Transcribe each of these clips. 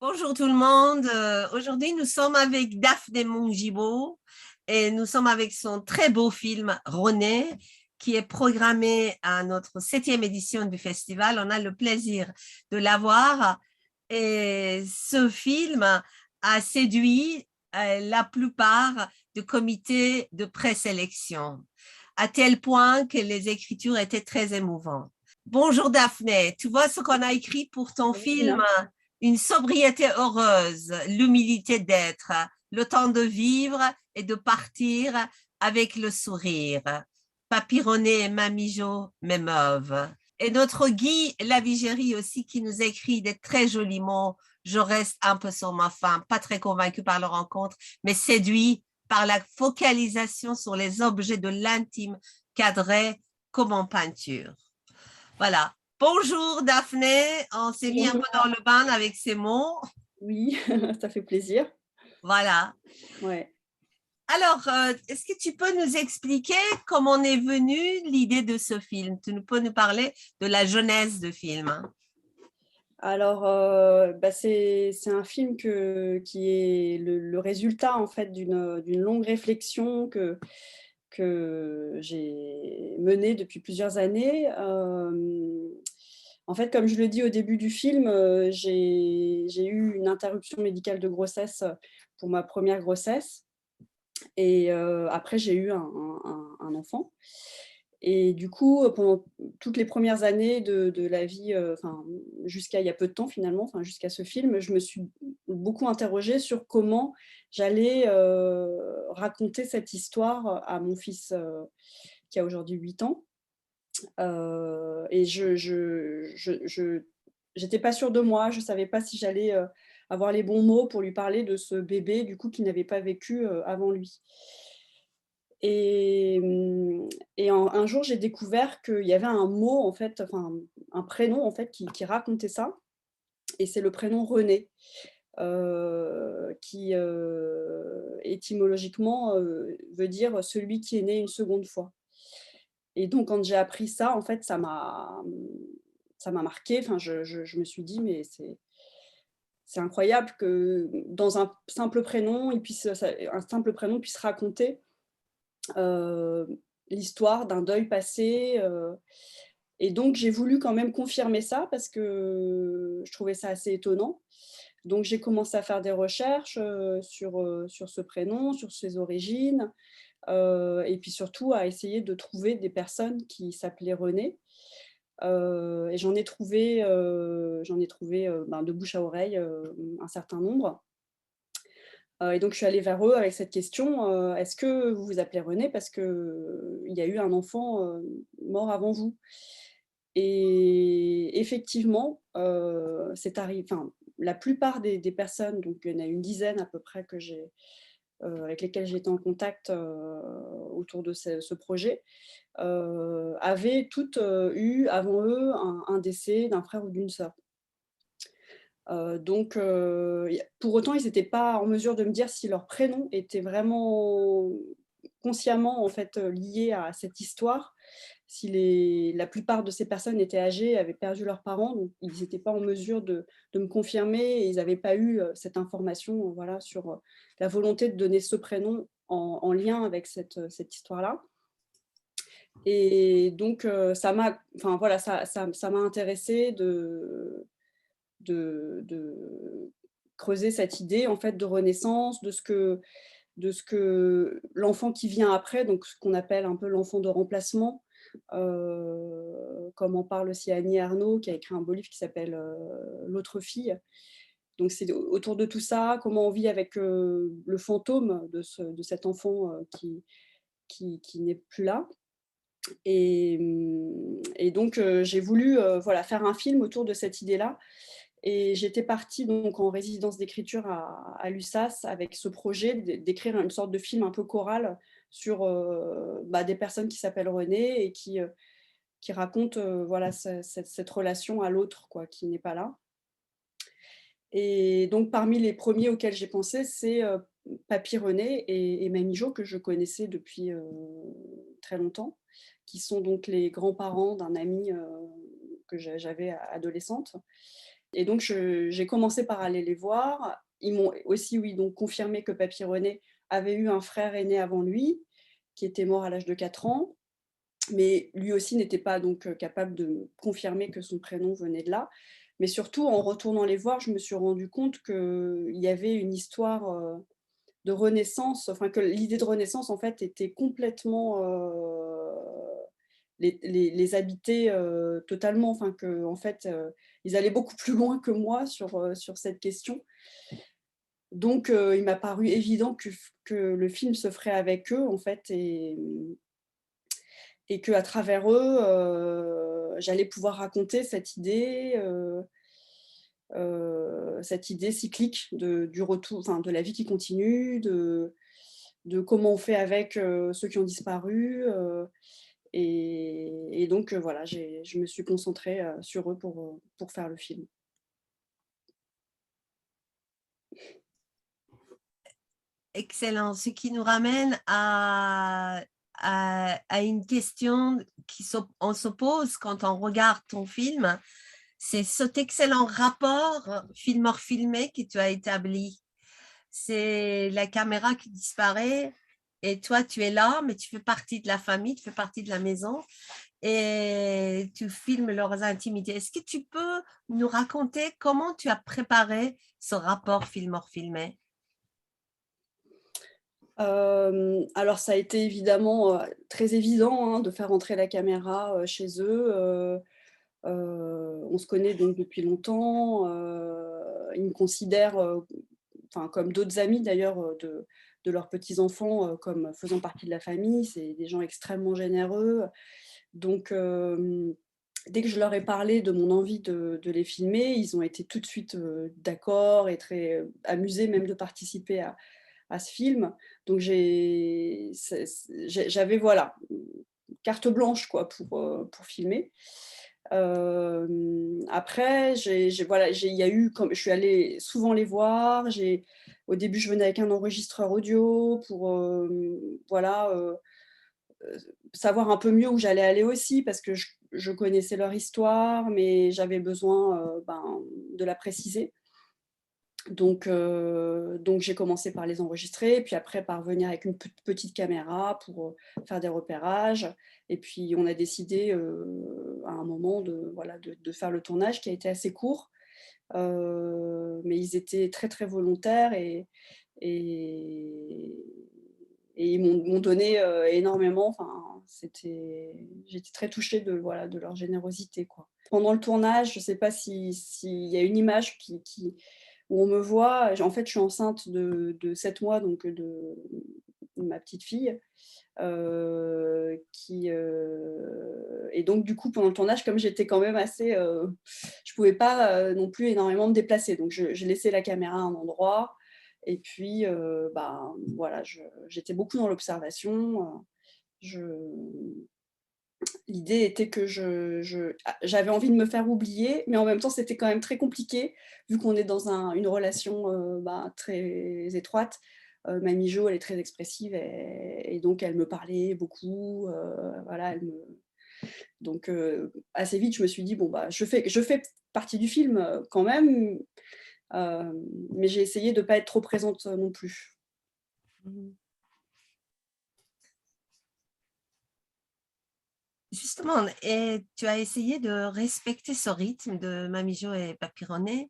Bonjour tout le monde. Aujourd'hui, nous sommes avec Daphné Mongibo et nous sommes avec son très beau film René qui est programmé à notre 7e édition du festival. On a le plaisir de l'avoir et ce film a séduit la plupart du comité de présélection à tel point que les écritures étaient très émouvantes. Bonjour Daphné, tu vois ce qu'on a écrit pour ton Bonjour film? Lina. Une sobriété heureuse, l'humilité d'être, le temps de vivre et de partir avec le sourire. Papy et Mamie Jo, mes meufs. Et notre Guy Lavigérie aussi qui nous écrit des très jolis mots. Je reste un peu sur ma faim, pas très convaincu par la rencontre, mais séduit par la focalisation sur les objets de l'intime cadrés comme en peinture. Voilà. Bonjour Daphné, on s'est mis Bonjour un peu Lina. dans le bain avec ces mots. Oui, ça fait plaisir. Voilà. Ouais. Alors, est-ce que tu peux nous expliquer comment est venue l'idée de ce film? Tu peux nous parler de la genèse du film? Alors, c'est un film qui est le résultat en fait d'une longue réflexion que j'ai menée depuis plusieurs années. En fait, comme je le dis au début du film, j'ai eu une interruption médicale de grossesse pour ma première grossesse. Et après, j'ai eu un enfant. Et du coup, pendant toutes les premières années de la vie, enfin, jusqu'à il y a peu de temps finalement, enfin, jusqu'à ce film, je me suis beaucoup interrogée sur comment j'allais raconter cette histoire à mon fils qui a aujourd'hui 8 ans. Et j'étais pas sûre de moi, je savais pas si j'allais avoir les bons mots pour lui parler de ce bébé, du coup, qui n'avait pas vécu avant lui. Et, et un jour, j'ai découvert qu'il y avait un mot, en fait, enfin, un prénom, en fait, qui racontait ça. Et c'est le prénom René, qui étymologiquement veut dire celui qui est né une seconde fois. Et donc, quand j'ai appris ça, en fait, ça m'a marquée. Enfin, je me suis dit, mais c'est incroyable que dans un simple prénom, un simple prénom puisse raconter l'histoire d'un deuil passé. Et donc, j'ai voulu quand même confirmer ça parce que je trouvais ça assez étonnant. Donc, j'ai commencé à faire des recherches sur ce prénom, sur ses origines, et puis surtout à essayer de trouver des personnes qui s'appelaient René. Et j'en ai trouvé ben, de bouche à oreille un certain nombre. Et donc je suis allée vers eux avec cette question, «Est-ce que vous vous appelez René parce qu'il y a eu un enfant mort avant vous?» Et effectivement, enfin, la plupart des personnes, donc il y en a une dizaine à peu près avec lesquelles j'ai été en contact autour de ce projet, avaient toutes eu avant eux un décès d'un frère ou d'une sœur. Donc pour autant, ils n'étaient pas en mesure de me dire si leur prénom était vraiment consciemment, en fait, lié à cette histoire. Si la plupart de ces personnes étaient âgées, avaient perdu leurs parents, donc ils n'étaient pas en mesure de me confirmer et ils n'avaient pas eu cette information, voilà, sur la volonté de donner ce prénom en lien avec cette histoire-là. Et donc enfin voilà, ça m'a intéressée de creuser cette idée en fait de renaissance, de ce que l'enfant qui vient après, donc ce qu'on appelle un peu l'enfant de remplacement, comme en parle aussi Annie Ernaux qui a écrit un beau livre qui s'appelle «L'autre fille». Donc c'est autour de tout ça, comment on vit avec le fantôme de cet enfant qui n'est plus là. Et donc j'ai voulu voilà, faire un film autour de cette idée-là. Et j'étais partie donc en résidence d'écriture à l'USAS avec ce projet d'écrire une sorte de film un peu choral sur bah, des personnes qui s'appellent René et qui racontent voilà, cette relation à l'autre quoi, qui n'est pas là. Et donc parmi les premiers auxquels j'ai pensé, c'est Papy René et Mamie Jo que je connaissais depuis très longtemps, qui sont donc les grands-parents d'un ami que j'avais adolescente. Et donc, j'ai commencé par aller les voir. Ils m'ont aussi, oui, donc confirmé que Papy René avait eu un frère aîné avant lui, qui était mort à l'âge de 4 ans, mais lui aussi n'était pas donc capable de me confirmer que son prénom venait de là. Mais surtout, en retournant les voir, je me suis rendu compte qu'il y avait une histoire, de renaissance, enfin que l'idée de renaissance, en fait, était complètement, les habiter, totalement, enfin qu'en fait, ils allaient beaucoup plus loin que moi sur cette question. Donc il m'a paru évident que le film se ferait avec eux, en fait, et qu'à travers eux, j'allais pouvoir raconter cette idée cyclique du retour, enfin de la vie qui continue, de comment on fait avec, ceux qui ont disparu, et donc voilà, je me suis concentrée, sur eux pour faire le film. Excellent, ce qui nous ramène à une question on se pose quand on regarde ton film, c'est cet excellent rapport film-hors-filmé que tu as établi. C'est la caméra qui disparaît et toi, tu es là, mais tu fais partie de la famille, tu fais partie de la maison et tu filmes leurs intimités. Est-ce que tu peux nous raconter comment tu as préparé ce rapport film-hors-filmé? Alors ça a été évidemment, très évident, hein, de faire entrer la caméra, chez eux, on se connaît donc depuis longtemps, ils me considèrent, enfin comme d'autres amis d'ailleurs, de leurs petits-enfants, comme faisant partie de la famille. C'est des gens extrêmement généreux. Donc dès que je leur ai parlé de mon envie de les filmer, ils ont été tout de suite, d'accord et très, amusés même de participer à ce film. Donc j'avais voilà, carte blanche quoi pour filmer. Après voilà, il y a eu comme je suis allée souvent les voir, au début je venais avec un enregistreur audio pour, voilà, savoir un peu mieux où j'allais aller aussi parce que je connaissais leur histoire, mais j'avais besoin, ben, de la préciser. Donc j'ai commencé par les enregistrer, puis après par venir avec une petite caméra pour, faire des repérages, et puis on a décidé, à un moment voilà, de faire le tournage qui a été assez court, mais ils étaient très, très volontaires et et ils m'ont donné, énormément, enfin j'étais très touchée voilà, de leur générosité, quoi. Pendant le tournage, je ne sais pas s'il y a une image où on me voit, en fait, je suis enceinte de 7 mois, donc de ma petite fille, et donc du coup, pendant le tournage, comme j'étais quand même assez, je pouvais pas, non plus énormément me déplacer, donc j'ai laissé la caméra à un endroit et puis, bah, voilà, j'étais beaucoup dans l'observation, je l'idée était que j'avais envie de me faire oublier, mais en même temps, c'était quand même très compliqué vu qu'on est dans une relation, bah, très étroite. Mamie Jo, elle est très expressive et donc elle me parlait beaucoup, voilà, donc assez vite, je me suis dit: «Bon, bah, je fais partie du film, quand même», mais j'ai essayé de ne pas être trop présente, non plus. Mhm. Justement, et tu as essayé de respecter ce rythme de Mamie Jo et Papy René.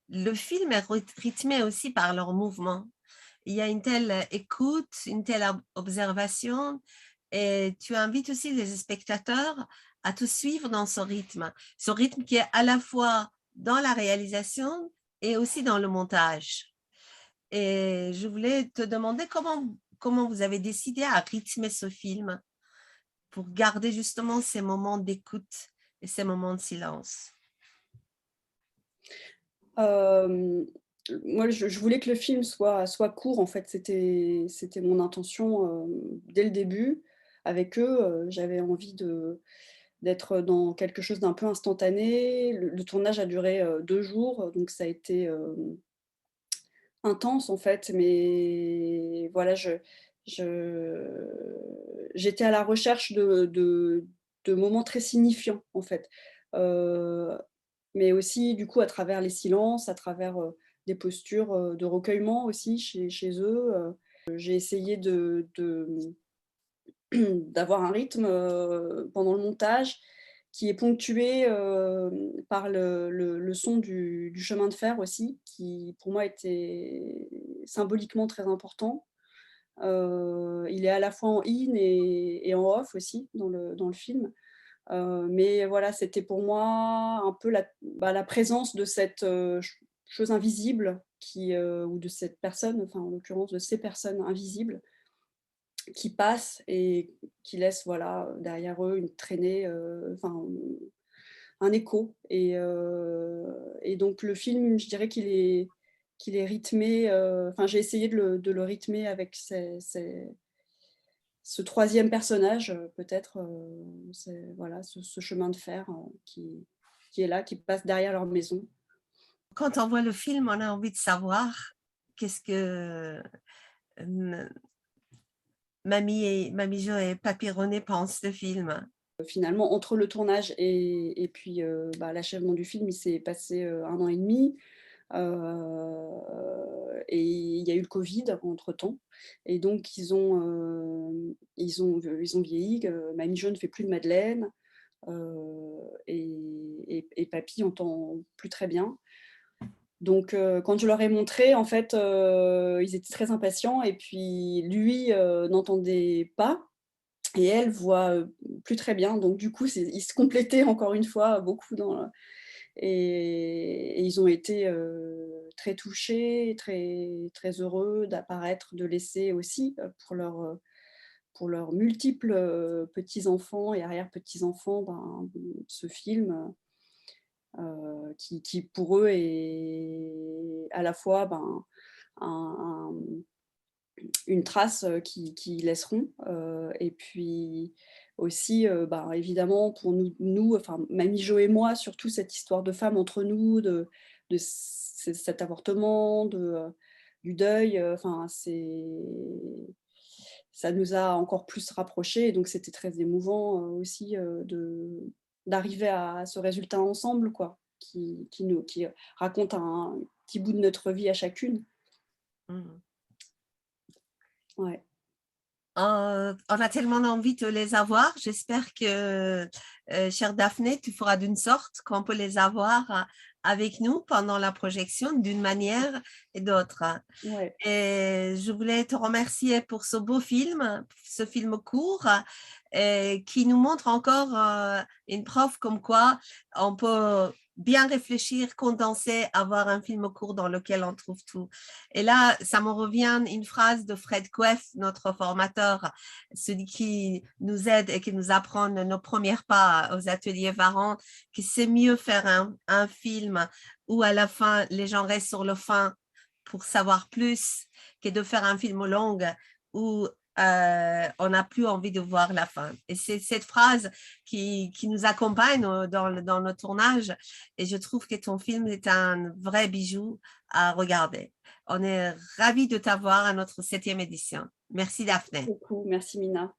Le film est rythmé aussi par leurs mouvements. Il y a une telle écoute, une telle observation, et tu invites aussi les spectateurs à te suivre dans ce rythme qui est à la fois dans la réalisation et aussi dans le montage. Et je voulais te demander comment vous avez décidé à rythmer ce film pour garder justement ces moments d'écoute et ces moments de silence. Hem, Moi, je voulais que le film soit court, en fait, c'était mon intention, dès le début. Avec eux, j'avais envie d'être dans quelque chose d'un peu instantané. Le tournage a duré, 2 jours, donc ça a été, intense, en fait, mais voilà, je j'étais à la recherche de moments très signifiants, en fait. Heu mais aussi du coup à travers les silences, à travers, des postures, de recueillement aussi chez eux. J'ai essayé d'avoir un rythme, pendant le montage qui est ponctué, par le son du chemin de fer aussi, qui pour moi était symboliquement très important. Il est à la fois en in et en off aussi dans le film. Mais voilà, c'était pour moi un peu la présence de cette, chose invisible ou de cette personne, enfin en l'occurrence de ces personnes invisibles qui passent et qui laissent voilà, derrière eux une traînée, enfin, un écho et donc le film, je dirais qu'il est rythmé, enfin j'ai essayé de le rythmer avec ce 3e personnage, peut-être, c'est voilà, ce chemin de fer, qui est là, qui passe derrière leur maison. Quand on voit le film, on a envie de savoir qu'est-ce que euh, Mamie Jo et Papy René pensent du film. Finalement, entre le tournage et puis, l'achèvement du film, il s'est passé, 1 an et demi. Et il y a eu le Covid entre-temps et donc ils ont vieilli, Mamie Jo ne fait plus de madeleine, et papy entend plus très bien. Donc quand je leur ai montré, en fait, ils étaient très impatients et puis lui, n'entendait pas et elle voit, plus très bien. Donc du coup, ils se complétaient encore une fois beaucoup et ils ont été, très touchés, très très heureux d'apparaître, de laisser aussi, pour leurs multiples, petits-enfants et arrière-petits-enfants, ce film, qui pour eux est à la fois, un une trace, qu'ils laisseront, et puis aussi, évidemment pour nous, enfin Mamie Jo et moi, surtout cette histoire de femme entre nous, de cet avortement, du deuil, enfin ça nous a encore plus rapprochés et donc c'était très émouvant, aussi, d'arriver à ce résultat ensemble quoi, qui raconte un petit bout de notre vie à chacune. Mm. Ouais. On a tellement envie de les avoir. J'espère que, chère Daphné, tu feras d'une sorte qu'on peut les avoir avec nous pendant la projection d'une manière et d'autre. Ouais. Et je voulais te remercier pour ce beau film, ce film court, qui nous montre encore une preuve comme quoi on peut bien réfléchir, condenser, avoir un film court dans lequel on trouve tout. Et là, ça me revient une phrase de Fred Kouef, notre formateur, celui qui nous aide et qui nous apprend nos premiers pas aux ateliers Varan, que c'est mieux faire un film où à la fin, les gens restent sur le fin pour savoir plus que de faire un film long où on n'a plus envie de voir la fin. Et c'est cette phrase qui nous accompagne dans le tournage. Et je trouve que ton film est un vrai bijou à regarder. On est ravis de t'avoir à notre 7e édition. Merci Daphné. Beaucoup. Merci Mina.